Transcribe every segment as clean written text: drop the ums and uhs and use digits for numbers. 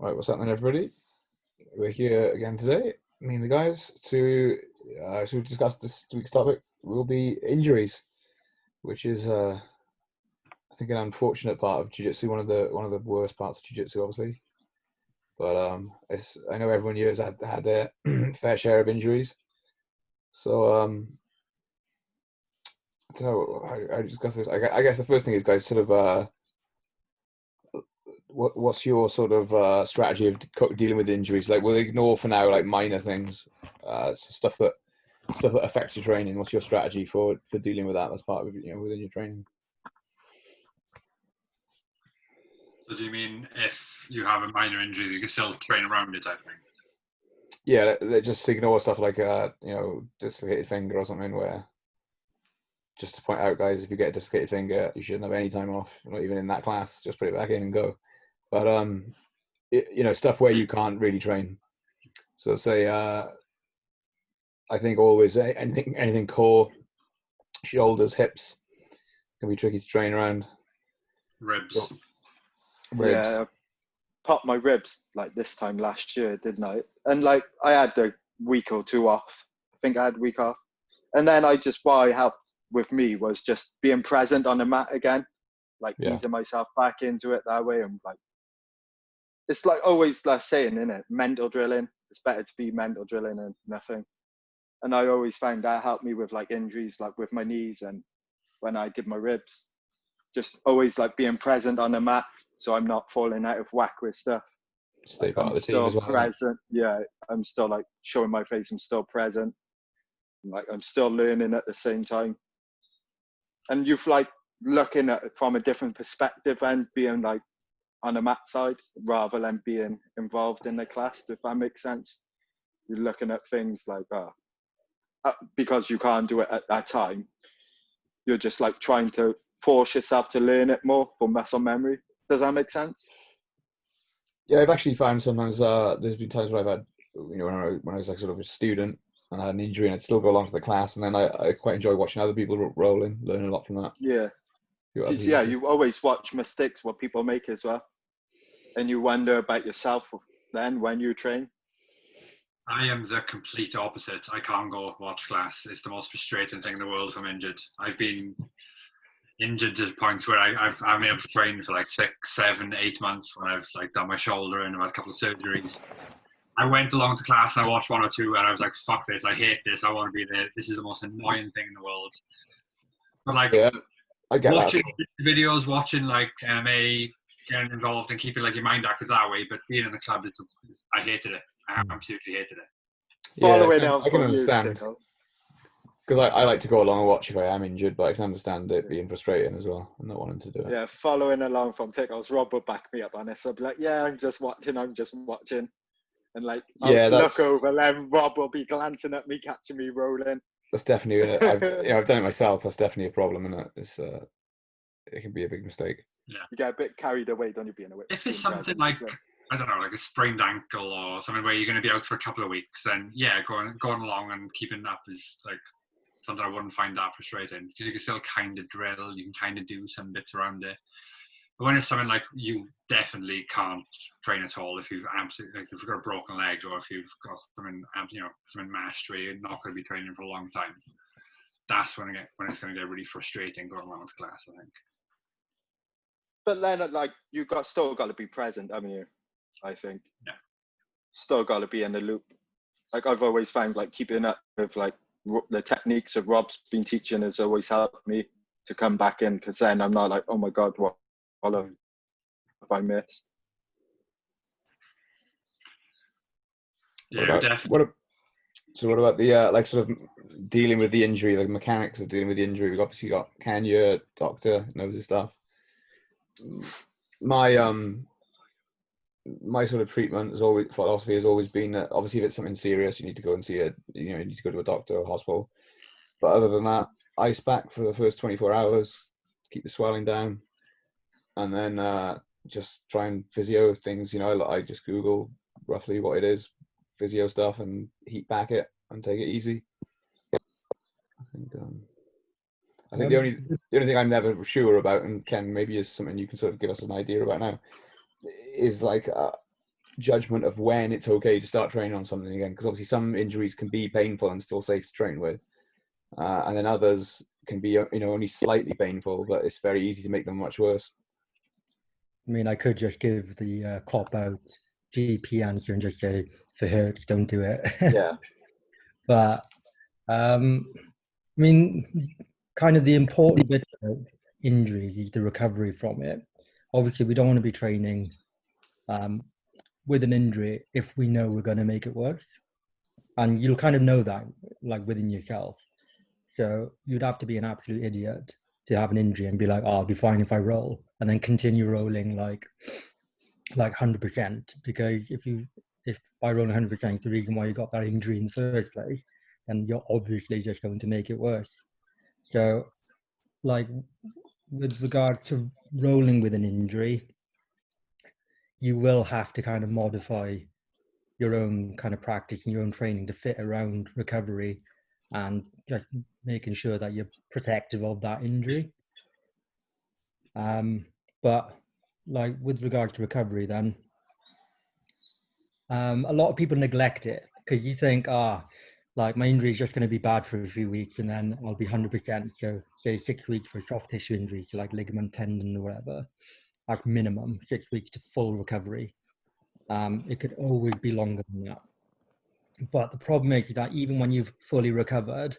Right, what's happening, everybody? We're here again today, me and the guys, to discuss this week's topic. Will be injuries, which is, I think, an unfortunate part of jiu-jitsu. One of the worst parts of jiu-jitsu, obviously. But I know everyone here has had their fair share of injuries. So I don't know how to discuss this. I guess the first thing is, guys, sort of. What's your sort of strategy of dealing with injuries? Like, we'll ignore for now like minor things, stuff that affects your training. What's your strategy for dealing with that as part of within your training? So do you mean if you have a minor injury, you can still train around it, I think? Yeah, just ignore stuff like dislocated finger or something. Where, just to point out, guys, if you get a dislocated finger, you shouldn't have any time off. Not even in that class. Just put it back in and go. But stuff where you can't really train. So say, I think always anything core, shoulders, hips can be tricky to train around. Ribs. Yeah, I popped my ribs like this time last year, didn't I? And like I had a week or two off. I think I had a week off. And then what I helped with me was just being present on the mat again, like easing myself back into it that way. And like, it's like always like saying, isn't it? Mental drilling. It's better to be mental drilling than nothing. And I always found that helped me with like injuries, like with my knees and when I did my ribs. Just always like being present on the mat, so I'm not falling out of whack with stuff. Stay part of the team as well. Present. Yeah, I'm still like showing my face. I'm still present. Like I'm still learning at the same time. And you've like looking at it from a different perspective and being like on the mat side rather than being involved in the class, if that makes sense. You're looking at things like because you can't do it at that time. You're just like trying to force yourself to learn it more for muscle memory. Does that make sense? Yeah, I've actually found sometimes there's been times where I've had, when I was like sort of a student and I had an injury and I'd still go along to the class, and then I quite enjoy watching other people rolling, learning a lot from that. Yeah. Yeah, you always watch mistakes what people make as well. And you wonder about yourself then when you train. I am the complete opposite. I can't go watch class. It's the most frustrating thing in the world if I'm injured. I've been injured to points where I've been able to train for like 6, 7, 8 months when I've like done my shoulder and I've had a couple of surgeries. I went along to class and I watched 1 or 2 and I was like, fuck this, I hate this, I want to be there. This is the most annoying thing in the world. But like, yeah, I get watching videos, watching like MMA, getting involved and keeping like your mind active that way, but being in the club, I hated it. I absolutely hated it. Yeah, I can understand. Because I like to go along and watch if I am injured, but I can understand it being frustrating as well and not wanting to do it. Yeah, following along from TikToks, Rob will back me up on this. I'll be like, yeah, I'm just watching. And like, I'll look over and Rob will be glancing at me, catching me rolling. That's definitely, I've done it myself. That's definitely a problem, and it can be a big mistake. Yeah. You get a bit carried away, don't you, being away? If it's something like, I don't know, like a sprained ankle or something where you're going to be out for a couple of weeks, then yeah, going along and keeping up is like something I wouldn't find that frustrating, because you can still kind of drill, you can kind of do some bits around it. But when it's something like you definitely can't train at all, if you've absolutely, like if you've got a broken leg or if you've got something mashed where you're not going to be training for a long time, that's when it's going to get really frustrating going along to class, I think. But then, like, still got to be present, haven't you? I think. Yeah. Still got to be in the loop. Like I've always found, like keeping up with like the techniques of Rob's been teaching has always helped me to come back in, because then I'm not like, oh my god, what have I missed? Yeah, definitely. So what about the like sort of dealing with the injury, like mechanics of dealing with the injury? We've obviously got Ken, your doctor, knows his stuff. My sort of philosophy has always been that obviously if it's something serious, you need to go and see you need to go to a doctor or hospital. But other than that, ice pack for the first 24 hours, keep the swelling down, and then just try and physio things. I just Google roughly what it is, physio stuff, and heat pack it and take it easy. I think the only thing I'm never sure about, and Ken, maybe is something you can sort of give us an idea about now, is like judgment of when it's okay to start training on something again, because obviously some injuries can be painful and still safe to train with, and then others can be only slightly painful, but it's very easy to make them much worse. I mean, I could just give the cop out GP answer and just say, if it hurts, don't do it. Yeah. But I mean, kind of the important bit of injuries is the recovery from it. Obviously, we don't want to be training with an injury if we know we're going to make it worse. And you'll kind of know that, like, within yourself. So you'd have to be an absolute idiot to have an injury and be like, oh, I'll be fine if I roll, and then continue rolling like 100%. Because if by rolling 100% the reason why you got that injury in the first place, then you're obviously just going to make it worse. So, like, with regard to rolling with an injury, you will have to kind of modify your own kind of practice and your own training to fit around recovery and just making sure that you're protective of that injury. But like with regards to recovery, then a lot of people neglect it because you think, like my injury is just going to be bad for a few weeks and then I'll be 100%. So say 6 weeks for soft tissue injury, so like ligament, tendon or whatever, that's minimum 6 weeks to full recovery. It could always be longer than that. But the problem is that even when you've fully recovered,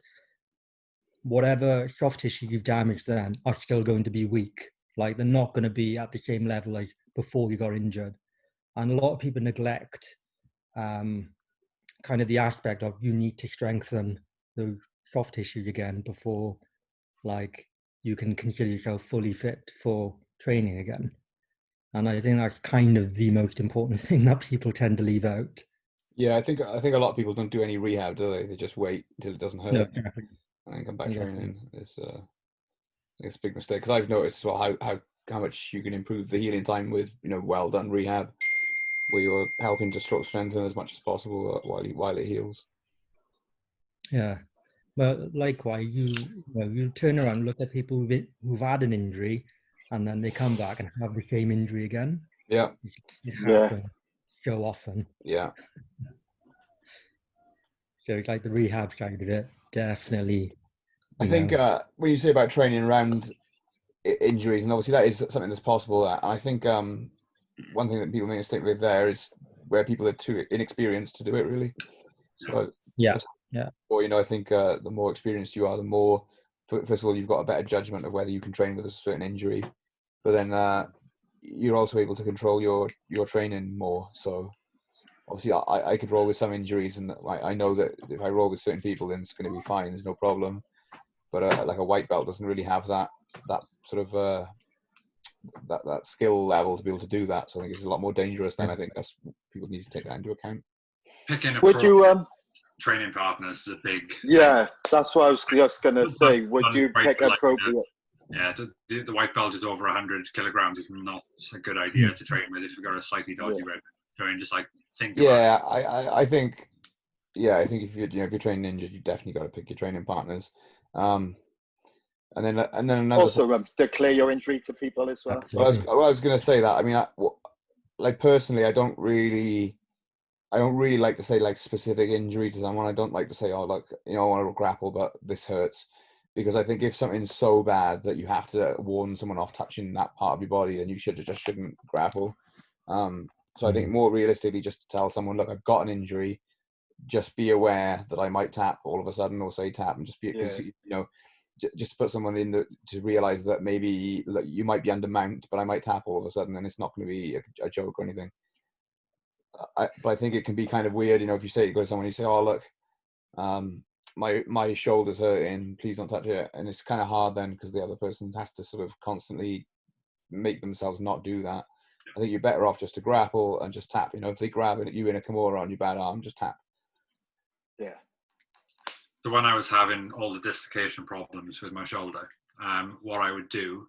whatever soft tissues you've damaged then are still going to be weak. Like they're not going to be at the same level as before you got injured. And a lot of people neglect kind of the aspect of you need to strengthen those soft tissues again before like you can consider yourself fully fit for training again. And I think that's kind of the most important thing that people tend to leave out. Yeah, I think a lot of people don't do any rehab, do they? They just wait until it doesn't hurt, no, exactly. and then come back Exactly. training. It's a big mistake, because I've noticed as well how much you can improve the healing time with well done rehab, where you're helping to strengthen as much as possible while it heals. Yeah, well, likewise, you turn around and look at people who've had an injury, and then they come back and have the same injury again. Yeah, it happens so often. Yeah. So it's like the rehab side of it, definitely. I think when you say about training around injuries, and obviously that is something that's possible. I think one thing that people make a mistake with there is where people are too inexperienced to do it, really. So yeah. Or I think the more experienced you are, the more first of all you've got a better judgment of whether you can train with a certain injury, but then you're also able to control your training more. So obviously I could roll with some injuries, and I know that if I roll with certain people, then it's going to be fine. There's no problem. But like a white belt doesn't really have that sort of that skill level to be able to do that. So I think it's a lot more dangerous. Then I think that's people need to take that into account. Picking a Would you training partners is a big. Yeah, that's what I was just gonna say. Would you pick appropriate? Yeah, the white belt is over 100 kilograms is not a good idea to train with if you've got a slightly dodgy red. Just like think. Yeah, I think. Yeah, I think if you're training injured, you definitely got to pick your training partners. And then another also declare your injury to people as well. Well, I was going to say that. I mean, like personally, I don't really like to say like specific injury to someone. I don't like to say, oh, like I want to grapple, but this hurts, because I think if something's so bad that you have to warn someone off touching that part of your body, then you shouldn't grapple. So I think more realistically, just to tell someone, look, I've got an injury. Just be aware that I might tap all of a sudden, or say tap, and just be because just to put someone in to realize that maybe you might be under mount, but I might tap all of a sudden, and it's not going to be a joke or anything. But I think it can be kind of weird, if you say you go to someone, you say, "Oh, look, my shoulder's hurting. Please don't touch it," and it's kind of hard then because the other person has to sort of constantly make themselves not do that. I think you're better off just to grapple and just tap. If they grab you in a Kimura on your bad arm, just tap. Yeah. So when I was having all the dislocation problems with my shoulder, what I would do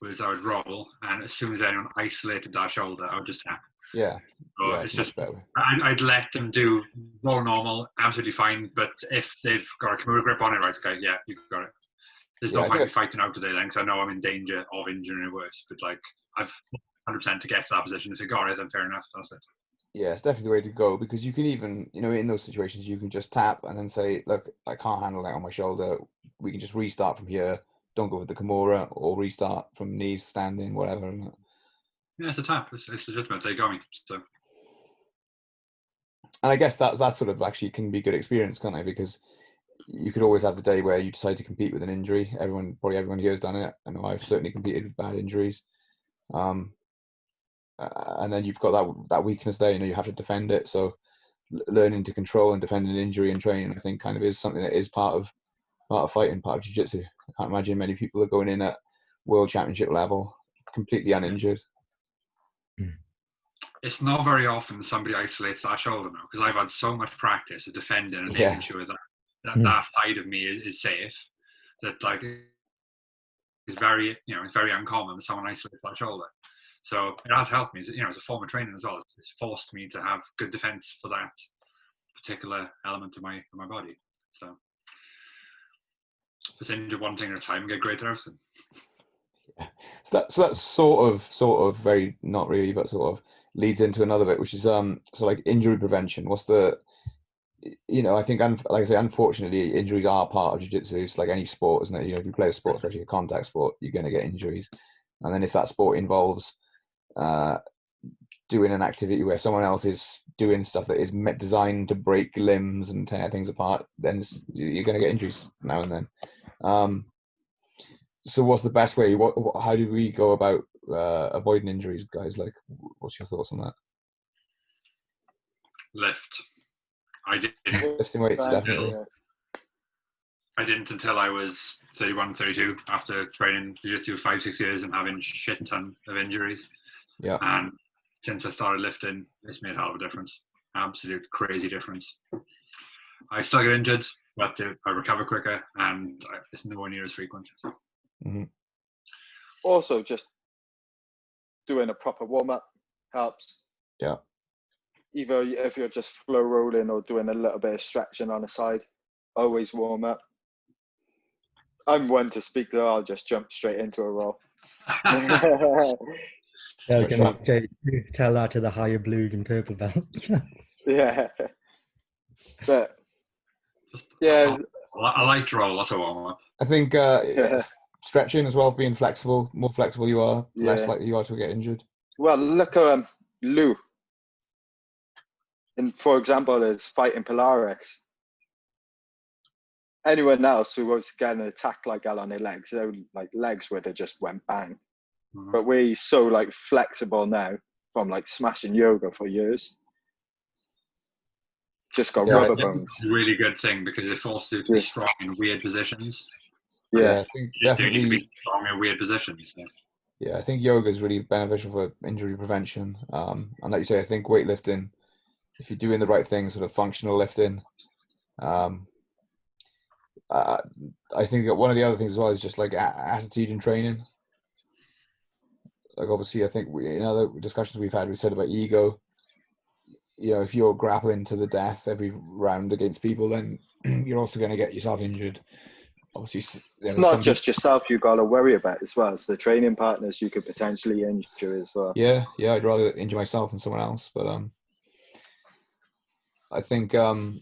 was I would roll, and as soon as anyone isolated that shoulder, I would just tap. Yeah. So yeah, it's just better. I'd let them do roll normal, absolutely fine. But if they've got a Kimura grip on it, right? Okay, yeah, you got it. There's no point in fighting out today then, because I know I'm in danger of injuring it worse. But like I've 100% to get to that position. If you got it, then fair enough. That's it. Yeah, it's definitely the way to go, because you can even, in those situations, you can just tap and then say, look, I can't handle that on my shoulder. We can just restart from here. Don't go with the Kimura, or restart from knees, standing, whatever. Yeah, it's a tap. It's legitimate. They got me. So. And I guess that sort of actually can be good experience, can't it? Because you could always have the day where you decide to compete with an injury. Probably everyone here has done it. I know I've certainly competed with bad injuries. And then you've got that weakness there, you have to defend it. So learning to control and defend an injury in training, I think, kind of is something that is part of fighting, part of jiu-jitsu. I can't imagine many people are going in at world championship level completely uninjured. It's not very often somebody isolates that shoulder now, because I've had so much practice of defending and making sure that side of me is safe, that like it's very it's very uncommon that someone isolates that shoulder. So it has helped me, as a form of training as well. It's forced me to have good defense for that particular element of my body. So just injure one thing at a time and get greater at everything. Yeah. So that's sort of very, not really, but sort of leads into another bit, which is so like injury prevention. What's the, I think, like I say, unfortunately, injuries are part of jiu-jitsu. It's like any sport, isn't it? If you play a sport, especially a contact sport, you're going to get injuries. And then if that sport involves doing an activity where someone else is doing stuff that is designed to break limbs and tear things apart, then you're going to get injuries now and then. So what's the best way? How do we go about avoiding injuries, guys? Like, what's your thoughts on that? Lift. I didn't. Lifting weights, definitely. I didn't until I was 31, 32, after training jiu-jitsu 5-6 years and having shit ton of injuries. Yeah. And since I started lifting, it's made a hell of a difference. Absolute crazy difference. I still get injured, but I recover quicker, and it's nowhere near as frequent. Mm-hmm. Also, just doing a proper warm-up helps. Yeah. Either if you're just flow rolling or doing a little bit of stretching on the side, always warm up. I'm one to speak though, I'll just jump straight into a roll. Yeah, tell that to the higher blues and purple belts. Yeah. But yeah, I like to roll, that's a warm up. I think stretching as well, being flexible. More flexible you are, less likely you are to get injured. Well, look at Lou. And for example, is fighting Polaris. Anyone else who was getting attacked like that on their legs, their like legs would have just went bang. Mm-hmm. But we're so like flexible now from like smashing yoga for years. Just got rubber bones. It's a really good thing because it forces you to be strong in weird positions. Yeah, I think definitely you need to be strong in weird positions. So. Yeah, I think yoga is really beneficial for injury prevention. And like you say, I think weightlifting, if you're doing the right thing, sort of functional lifting, I think that one of the other things as well is just like attitude in training. Like obviously, I think in other discussions we've had, we said about ego. If you're grappling to the death every round against people, then you're also going to get yourself injured. Obviously, it's not just yourself you got to worry about as well. It's the training partners you could potentially injure as well. Yeah, I'd rather injure myself than someone else. But I think some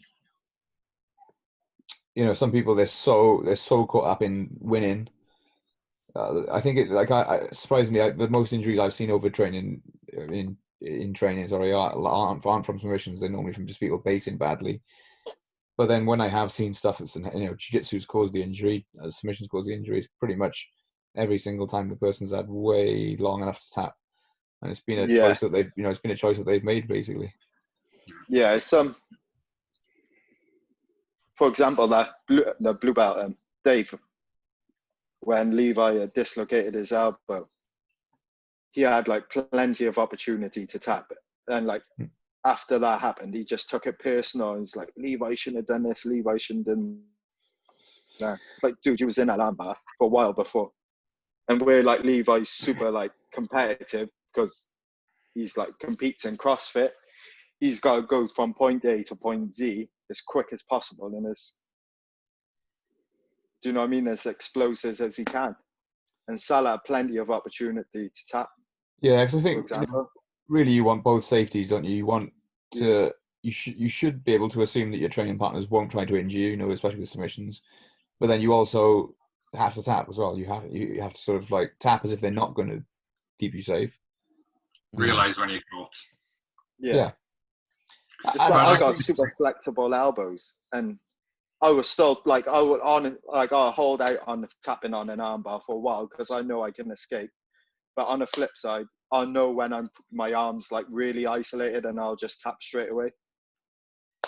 people they're so caught up in winning. I think surprisingly, the most injuries I've seen over training in training aren't from submissions. They're normally from just people basing badly. But then when I have seen stuff that's jiu-jitsu's caused the injury, submissions cause the injury, it's pretty much every single time the person's had way long enough to tap, and it's been a choice that they've made basically. Yeah, it's for example, the blue belt, Dave, when Levi dislocated his elbow, he had like plenty of opportunity to tap it, and like after that happened, he just took it personal. He's like, Levi shouldn't have done this. Levi shouldn't have done that. It's like, dude, you was in that armbar for a while before, and we're like, Levi's super like competitive because he's like competes in CrossFit. He's got to go from point A to point Z as quick as possible and do you know what I mean? As explosive as he can. And Salah had plenty of opportunity to tap. Yeah, because I think really you want both safeties, don't you? You want you should be able to assume that your training partners won't try to injure you, especially with submissions. But then you also have to tap as well. You have to sort of like tap as if they're not going to keep you safe. Realize when you're caught. Yeah. It's like I got super flexible elbows, and I was still like I'll hold out on tapping on an armbar for a while because I know I can escape. But on the flip side, I know when my arm's like really isolated, and I'll just tap straight away.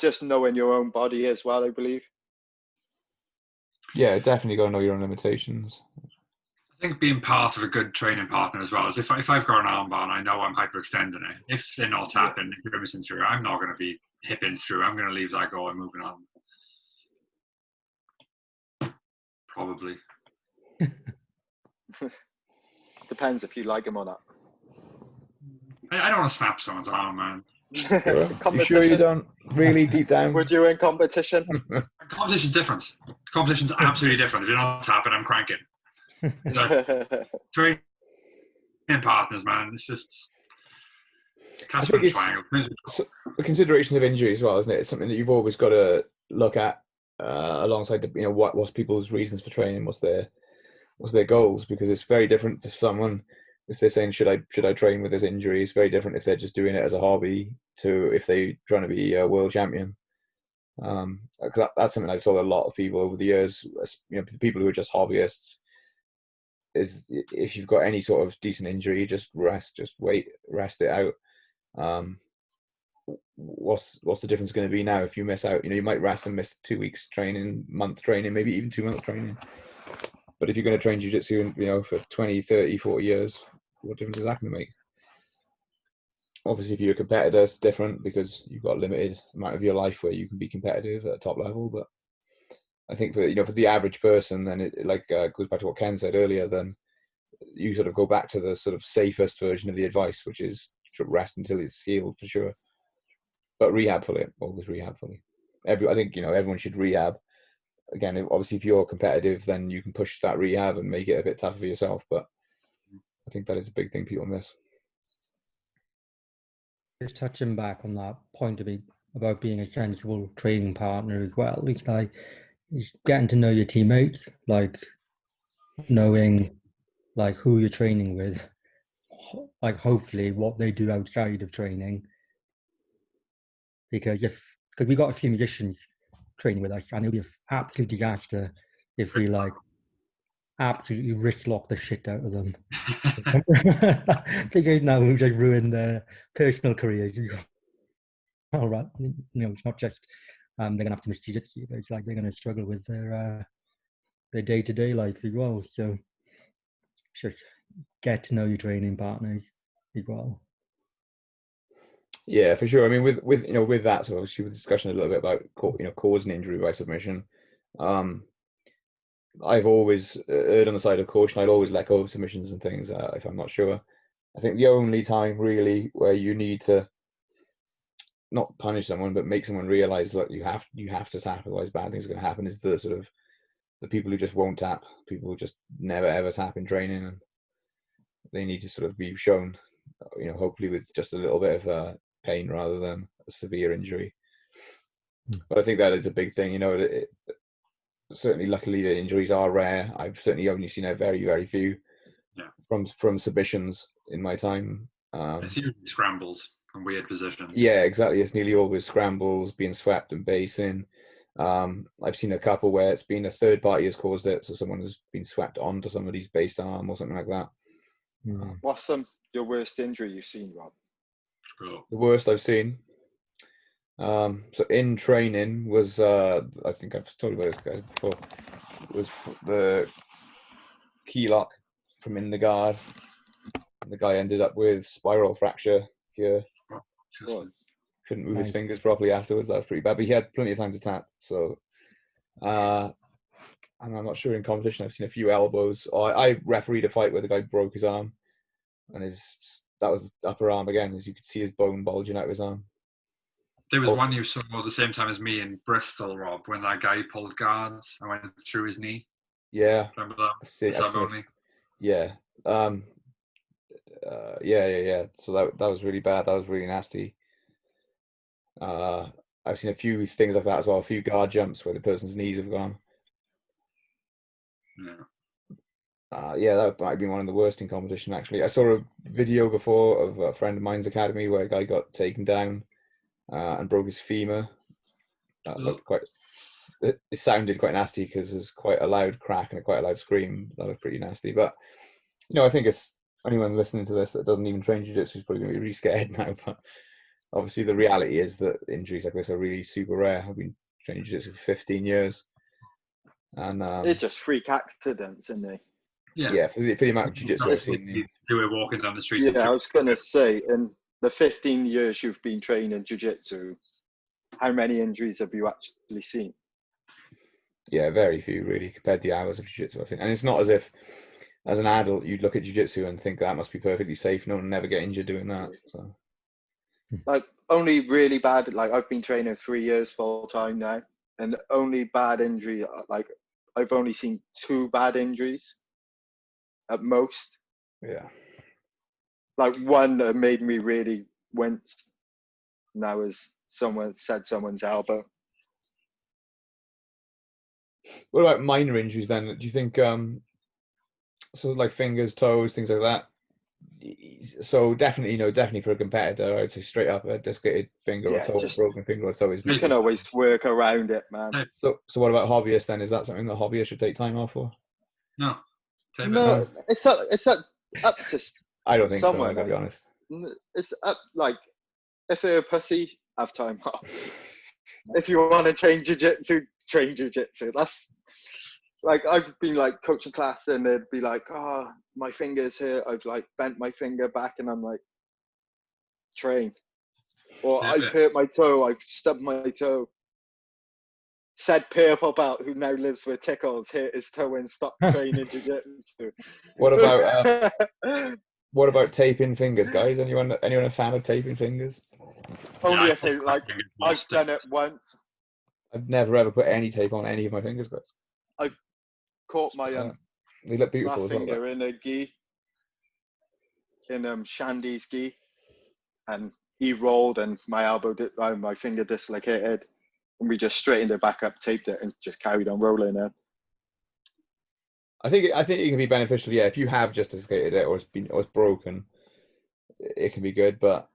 Just knowing your own body as well, I believe. Yeah, definitely got to know your own limitations. I think being part of a good training partner as well is if I've got an armbar and I know I'm hyperextending it, if they're not tapping, grimacing through, I'm not going to be hipping through. I'm going to leave that go and moving on. Probably. Depends if you like him or not. I don't want to snap someone's arm, man. Sure. You sure you don't really deep down? Would you in competition? Competition's different. Competition's absolutely different. If you're not tapping, I'm cranking. Training partners, man. It's just I think it's a consideration of injury as well, isn't it? It's something that you've always got to look at alongside the, what's people's reasons for training, what's their goals, because it's very different to someone if they're saying should I train with this injury. It's very different if they're just doing it as a hobby to if they're trying to be a world champion. That's something I've told a lot of people over the years. People who are just hobbyists, is if you've got any sort of decent injury, just rest it out. What's the difference going to be now if you miss out? You might rest and miss 2 weeks training, month training, maybe even 2 months training. But if you're going to train jiu-jitsu, for 20, 30, 40 years, what difference is that going to make? Obviously, if you're a competitor, it's different because you've got a limited amount of your life where you can be competitive at a top level. But I think for the average person, then it goes back to what Ken said earlier. Then you sort of go back to the sort of safest version of the advice, which is to rest until it's healed for sure. But rehab fully, always rehab fully. I think everyone should rehab. Again, obviously, if you're competitive, then you can push that rehab and make it a bit tougher for yourself. But I think that is a big thing people miss. Just touching back on that point about being a sensible training partner as well. It's like getting to know your teammates, like knowing like who you're training with, like hopefully what they do outside of training. Because we got a few musicians training with us, and it'll be an absolute disaster if we absolutely wrist lock the shit out of them. Because now we've just ruined their personal careers. All right, it's not just they're gonna have to miss jiu-jitsu, but it's like they're gonna struggle with their day-to-day life as well. So just get to know your training partners as well. Yeah, for sure. I mean, with that, so obviously with discussion a little bit about causing injury by submission. I've always erred on the side of caution. I'd always let go of submissions and things if I'm not sure. I think the only time really where you need to not punish someone but make someone realize that you have to tap, otherwise bad things are going to happen, is the sort of the people who just won't tap, people who just never ever tap in training, and they need to sort of be shown, hopefully with just a little bit of pain rather than a severe injury. But I think that is a big thing. Certainly, luckily, the injuries are rare. I've certainly only seen a very, very few from submissions in my time. It's usually scrambles and weird positions. Yeah, exactly. It's nearly always scrambles, being swept and basing. I've seen a couple where it's been a third party has caused it, so someone has been swept onto somebody's based arm or something like that. What's your worst injury you've seen, Rob? Cool. The worst I've seen. So in training was I think I've told you about this guy before. Was the key lock from in the guard. And the guy ended up with spiral fracture here. Couldn't move his fingers properly afterwards. That was pretty bad. But he had plenty of time to tap. So, and I'm not sure in competition. I've seen a few elbows. I refereed a fight where the guy broke his arm, and that was his upper arm again, as you could see his bone bulging out of his arm. There was one you saw at the same time as me in Bristol, Rob, when that guy pulled guards and went through his knee. Yeah. Remember that? Yeah. Yeah. So that was really bad. That was really nasty. I've seen a few things like that as well. A few guard jumps where the person's knees have gone. Yeah, that might be one of the worst in competition, actually. I saw a video before of a friend of mine's academy where a guy got taken down and broke his femur. That looked quite. It sounded quite nasty because there's quite a loud crack and quite a loud scream. That looked pretty nasty. But I think it's anyone listening to this that doesn't even train jiu-jitsu is probably going to be really scared now. But obviously, the reality is that injuries like this are really super rare. I've been training jiu-jitsu for 15 years, and they're just freak accidents, isn't they? Yeah, for the amount of jiu-jitsu I've seen. You were walking down the street. Yeah, I was going to say, in the 15 years you've been training jiu-jitsu, how many injuries have you actually seen? Yeah, very few really compared to the hours of jiu-jitsu, I think. And it's not as if, as an adult, you'd look at jiu-jitsu and think that must be perfectly safe. No one will never get injured doing that. So, like, only really bad, like, I've been training 3 years full time now, and only bad injury, like, I've only seen 2 bad injuries at most. Yeah. Like, one that made me really wince, and that was someone's elbow. What about minor injuries then? Do you think, so like fingers, toes, things like that? So definitely, definitely for a competitor, I'd say straight up a dislocated finger or toe, broken finger or toe is. You can always work around it, man. So what about hobbyists then? Is that something that hobbyists should take time off for? No. No, it's not up to I don't think someone, so, I gotta be honest. It's up, like, if they're a pussy, have time off. If you want to train jiu-jitsu, train jiu-jitsu. That's, like, I've been, like, coaching class and they'd be like, oh, my finger's here. I've, like, bent my finger back and I'm like, train. Or I've hurt my toe. I've stubbed my toe. Said purple belt who now lives with tickles hit his toe and stopped training jiu-jitsu. What about taping fingers, guys? Anyone a fan of taping fingers? Only if it, like, I've done it once. I've never ever put any tape on any of my fingers, but I've caught my they look beautiful as well. Finger in a gi, in Shandy's gi, and he rolled and my my finger dislocated. And we just straightened it back up, taped it, and just carried on rolling it. I think it can be beneficial. Yeah, if you have just dislocated it or it's broken, it can be good. But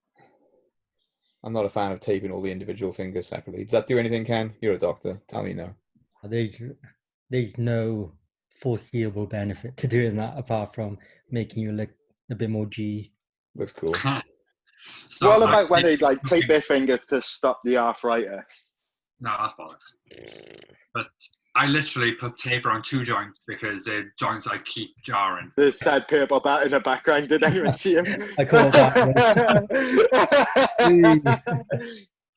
I'm not a fan of taping all the individual fingers separately. Does that do anything, Ken? You're a doctor. Tell me no. There's no foreseeable benefit to doing that apart from making you look a bit more G. Looks cool. What about when they, like, tape their fingers to stop the arthritis? No, that's bollocks. But I literally put tape around 2 joints because the joints I keep jarring. There's that purple bat in the background. Did anyone see him? I call that.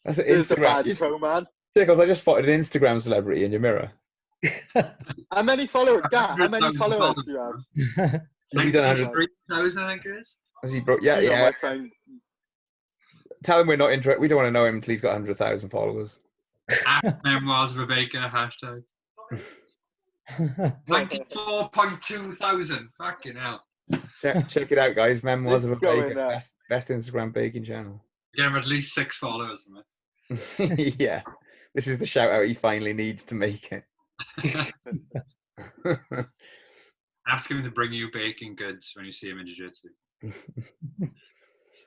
That's an Instagram. Toe, man. Tickles, I just spotted an Instagram celebrity in your mirror. How many followers? How many followers do you have? Has he done 103,000, I think it is. Has he broke? Yeah. Tell him we're not interested. We don't want to know him until he's got 100,000 followers. Memoirs of a Baker hashtag. 94.2 thousand. Fucking hell. Check it out, guys. Memoirs of a Baker. Best Instagram baking channel. Get him at least 6 followers from it. Yeah. This is the shout out he finally needs to make it. Ask him to bring you baking goods when you see him in jiu-jitsu.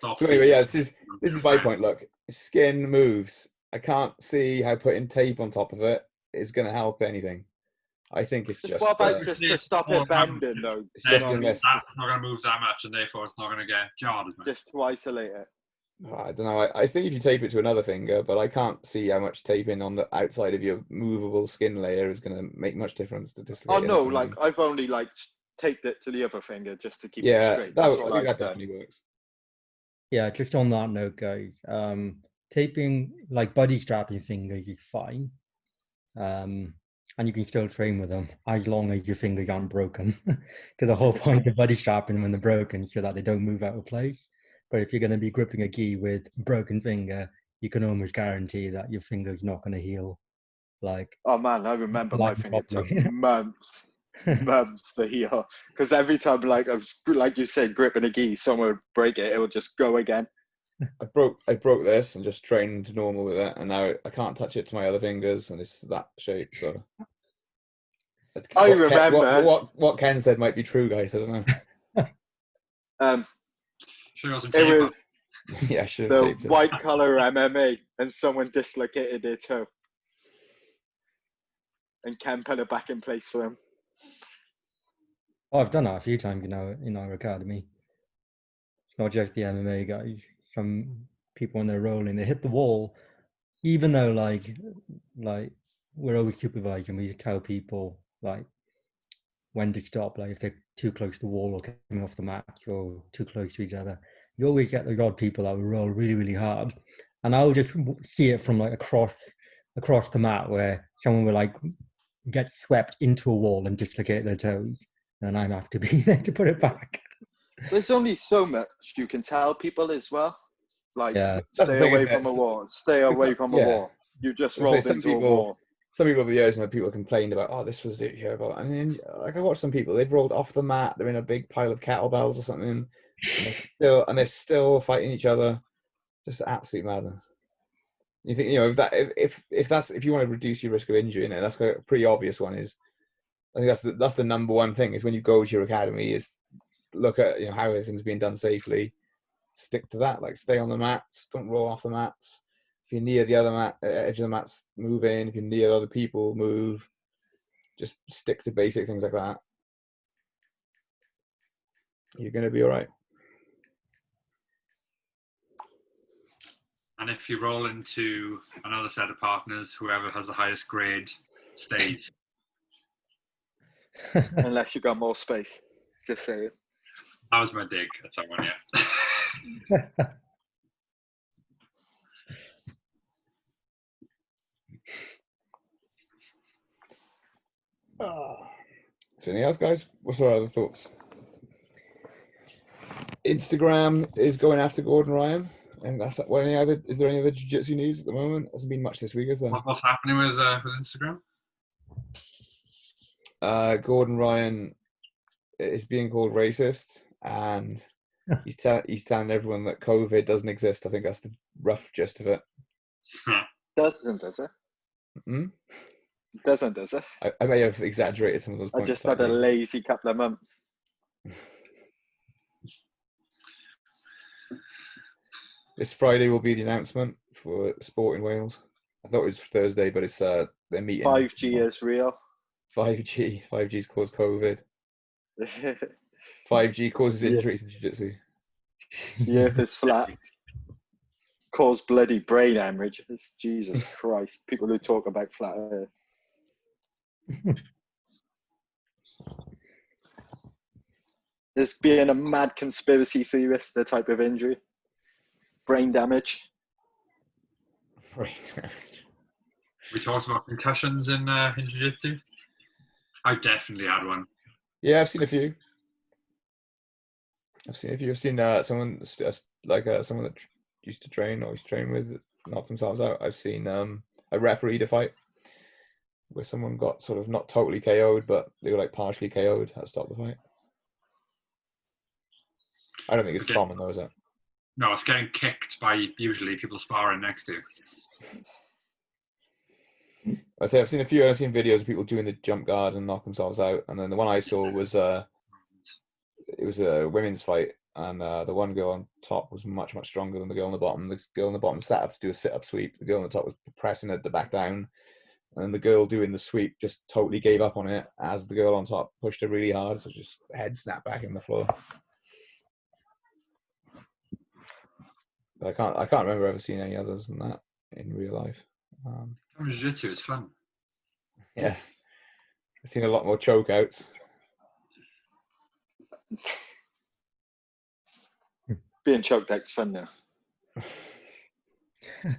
So anyway, yeah, this is my point. Look, skin moves. I can't see how putting tape on top of it is going to help anything. I think it's just. What about just to stop it bending, though? It's just in this. It's not going to move that much, and therefore it's not going to get jarred as much. Just to isolate it. I don't know. I think if you tape it to another finger, but I can't see how much taping on the outside of your movable skin layer is going to make much difference to dislocate. Oh no! Like, I've only, like, taped it to the other finger just to keep it straight. I think that definitely works. Yeah, just on that note, guys, taping, like, body strapping fingers is fine, and you can still train with them as long as your fingers aren't broken. Because the whole point of body strapping when they're broken is so that they don't move out of place. But if you're going to be gripping a gi with a broken finger, you can almost guarantee that your finger's not going to heal. Like, oh man, I remember my finger took months to heal, because every time, like you said, gripping a gi, someone would break it, it would just go again. I broke this and just trained normal with it, and now I can't touch it to my other fingers, and it's that shape. So I remember. What Ken said might be true, guys. I don't know. Should have got some It tape was on. Yeah, I should have the taped it. white collar MMA, and someone dislocated their toe, and Ken put it back in place for him. Oh, I've done that a few times, you know, in our academy. It's not just the MMA guys. Some people when they're rolling, they hit the wall, even though like we're always supervising. We tell people like when to stop, like if they're too close to the wall or coming off the mat or too close to each other. You always get the odd people that will roll really, really hard, and I'll just see it from like across the mat where someone will like get swept into a wall and dislocate their toes, and I have to be there to put it back. There's only so much you can tell people as well. Like, Yeah. stay away from a wall. Stay away from a wall. You just rolled into a wall. Some people over the years, people complained about, oh, this was it here about. And then, like, I watched some people, they've rolled off the mat. They're in a big pile of kettlebells or something, and they're still fighting each other. Just absolute madness. You think, if you want to reduce your risk of injury, that's a pretty obvious one. Is I think that's the number one thing is when you go to your academy is look at how everything's being done safely. Stick to that. Like, stay on the mats. Don't roll off the mats. If you're near the other edge of the mats, move in. If you're near other people, move. Just stick to basic things like that. You're going to be all right. And if you roll into another set of partners, whoever has the highest grade stays. Unless you got more space. Just say it. That was my dig at someone, yeah. So anything else, guys? What's our other thoughts? Instagram is going after Gordon Ryan, and that's is there any other jiu-jitsu news at the moment? Hasn't been much this week, is there? What's happening with Instagram? Gordon Ryan is being called racist, and he's telling everyone that COVID doesn't exist. I think that's the rough gist of it. Doesn't, does it? Mm-hmm. Doesn't, does it? I may have exaggerated some of those points. I just had a lazy couple of months. This Friday will be the announcement for sport in Wales. I thought it was Thursday, but it's they're meeting. 5G is real. 5G's caused COVID. 5G causes injuries in jiu-jitsu. The earth is flat. Cause bloody brain hemorrhages. Jesus Christ. People who talk about flat earth. There's being a mad conspiracy theorist, the type of injury. Brain damage. Brain damage. We talked about concussions in jiu-jitsu. I definitely had one. Yeah, I've seen a few. I've seen someone someone that used to train or used to train with knocked themselves out. I've seen a refereed a fight where someone got sort of not totally KO'd, but they were like partially KO'd. That stopped the fight. I don't think it's common though, is it? No, it's getting kicked by usually people sparring next to you. I've seen videos of people doing the jump guard and knock themselves out, and then the one I saw was it was a women's fight, and the one girl on top was much stronger than the girl on the bottom. The girl on the bottom sat up to do a sit-up sweep. The girl on the top was pressing her to back down, and the girl doing the sweep just totally gave up on it as the girl on top pushed her really hard, so just head snapped back in the floor. But I can't remember ever seeing any others than that in real life. Jiu-jitsu is fun. Yeah, I've seen a lot more choke outs. Being choked out's fun now. Has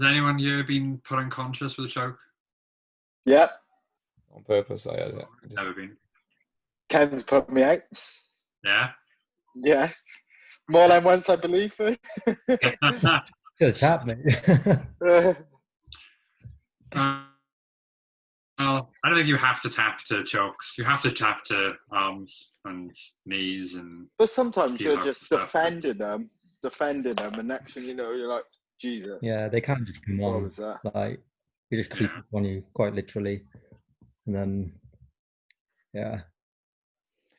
anyone here been put unconscious with a choke? Yep. On purpose, I had it. Never been. Ken's put me out. Yeah? Yeah. More than once, I believe. Good tap, mate. Well, I don't think you have to tap to chokes. You have to tap to arms and knees and. But sometimes you're just defending them defending them, and next thing you know, you're like, Jesus. Yeah, they can't just come What on. was that? Like, they just creep up on you, quite literally. And then, yeah.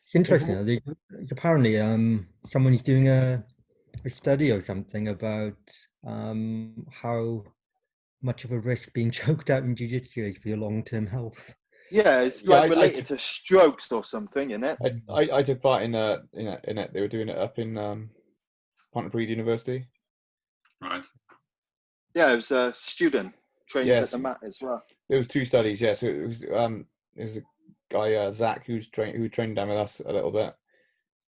It's interesting. There's apparently someone's doing a study or something about how much of a risk being choked out in jiu-jitsu is for your long-term health. Yeah, it's like related to strokes or something, isn't it? I took part in it. They were doing it up in Pontypridd University. Right. Yeah, it was a student trained at the mat as well. There was 2 studies. Yeah, so it was a guy Zach who trained down with us a little bit,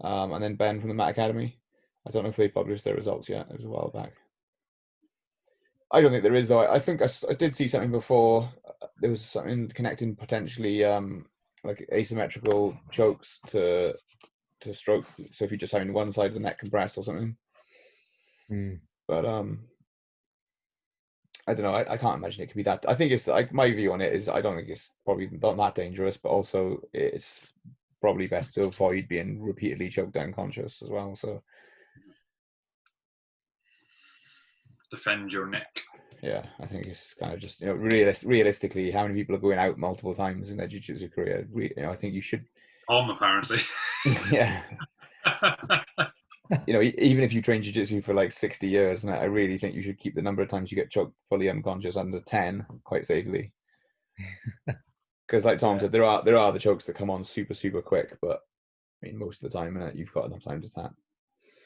and then Ben from the Mat Academy. I don't know if they published their results yet. It was a while back. I don't think there is, though. I think I did see something before. There was something connecting potentially like asymmetrical chokes to stroke. So if you're just having one side of the neck compressed or something. But I don't know. I can't imagine it could be that. I think it's like, my view on it is I don't think it's probably not that dangerous, but also it's probably best to avoid being repeatedly choked unconscious as well. So defend your neck. Yeah, I think it's kind of just, realistically, how many people are going out multiple times in their jiu-jitsu career? I think you should. Apparently. Yeah. Even if you train jiu-jitsu for like 60 years, and I really think you should keep the number of times you get choked fully unconscious under 10 quite safely. Because like Tom said, there are the chokes that come on super, super quick, but I mean, most of the time, you've got enough time to tap.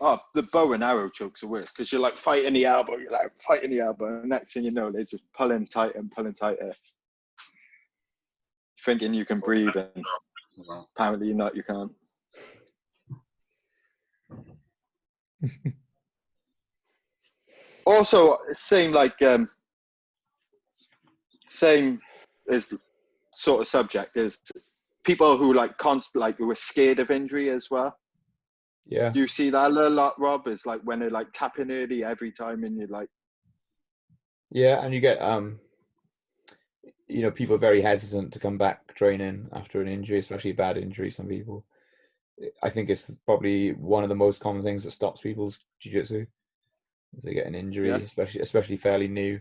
Oh, the bow and arrow chokes are worse because you're like fighting the elbow, and next thing you know, they're just pulling tighter, thinking you can breathe, and apparently you're not. You can't. Also, same as sort of subject is people who who are scared of injury as well. Yeah. Do you see that a lot, Rob? Is like when they're like tapping early every time, and you're like, yeah, and you get people are very hesitant to come back training after an injury, especially a bad injury. Some people, I think it's probably one of the most common things that stops people's jiu-jitsu. If they get an injury, especially fairly new.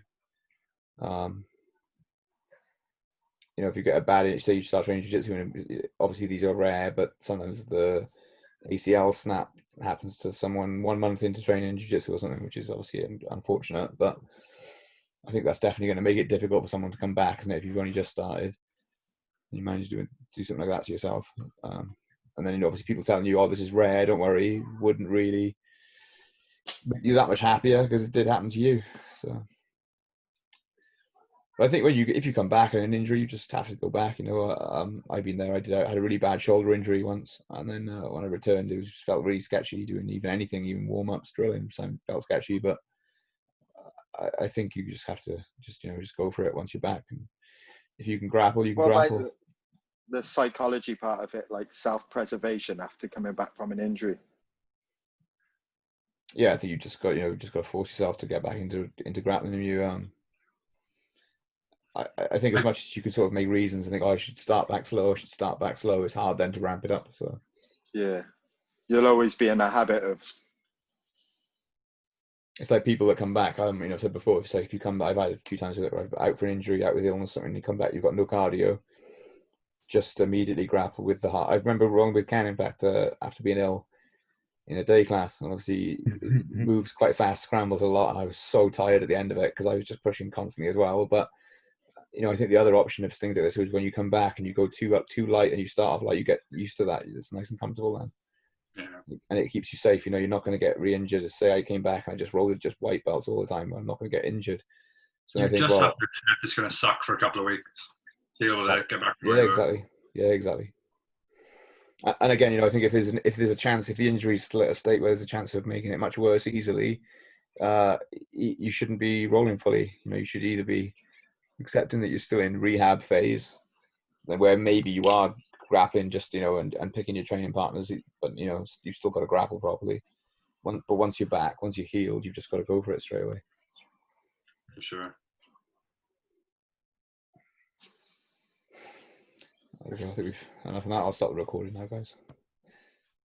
If you get a bad injury, say you start training jiu-jitsu, and obviously these are rare, but sometimes the ACL snap happens to someone 1 month into training jiu-jitsu or something, which is obviously unfortunate, but I think that's definitely going to make it difficult for someone to come back, isn't it? If you've only just started, you manage to do something like that to yourself. And then, obviously people telling you, oh, this is rare, don't worry, wouldn't really make you that much happier because it did happen to you. So but I think if you come back in an injury, you just have to go back. I've been there. I had a really bad shoulder injury once, and then when I returned, it just felt really sketchy doing even warm-ups, drilling. So felt sketchy, but I think you just have to just go for it once you're back. And if you can grapple, you can grapple. About the psychology part of it, like self-preservation after coming back from an injury? Yeah, I think you just got to force yourself to get back into grappling. And I think as much as you can sort of make reasons and think, oh, I should start back slow, it's hard then to ramp it up. So yeah, you'll always be in a habit of. It's like people that come back. I've said before, if you come back, I've had it a few times where I'm out for an injury, out with illness, something, you come back, you've got no cardio, just immediately grapple with the heart. I remember wrong with Ken, in fact, after being ill in a day class, and obviously moves quite fast, scrambles a lot, and I was so tired at the end of it because I was just pushing constantly as well. But I think the other option of things like this is when you come back and you go too light and you start off light, you get used to that. It's nice and comfortable then. Yeah. And it keeps you safe. You're not going to get re-injured. Say I came back and I just rolled with just white belts all the time. I'm not going to get injured. So I think, just have to accept it's going to suck for a couple of weeks. Be able to get back. Yeah, exactly. And again, I think if there's a chance, if the injury's still at a state where there's a chance of making it much worse easily, you shouldn't be rolling fully. You should either be accepting that you're still in rehab phase, where maybe you are grappling just and picking your training partners, but you've still got to grapple properly. But once you're back, once you're healed, you've just got to go for it straight away. For sure. I think we've enough of that. I'll stop the recording now, guys.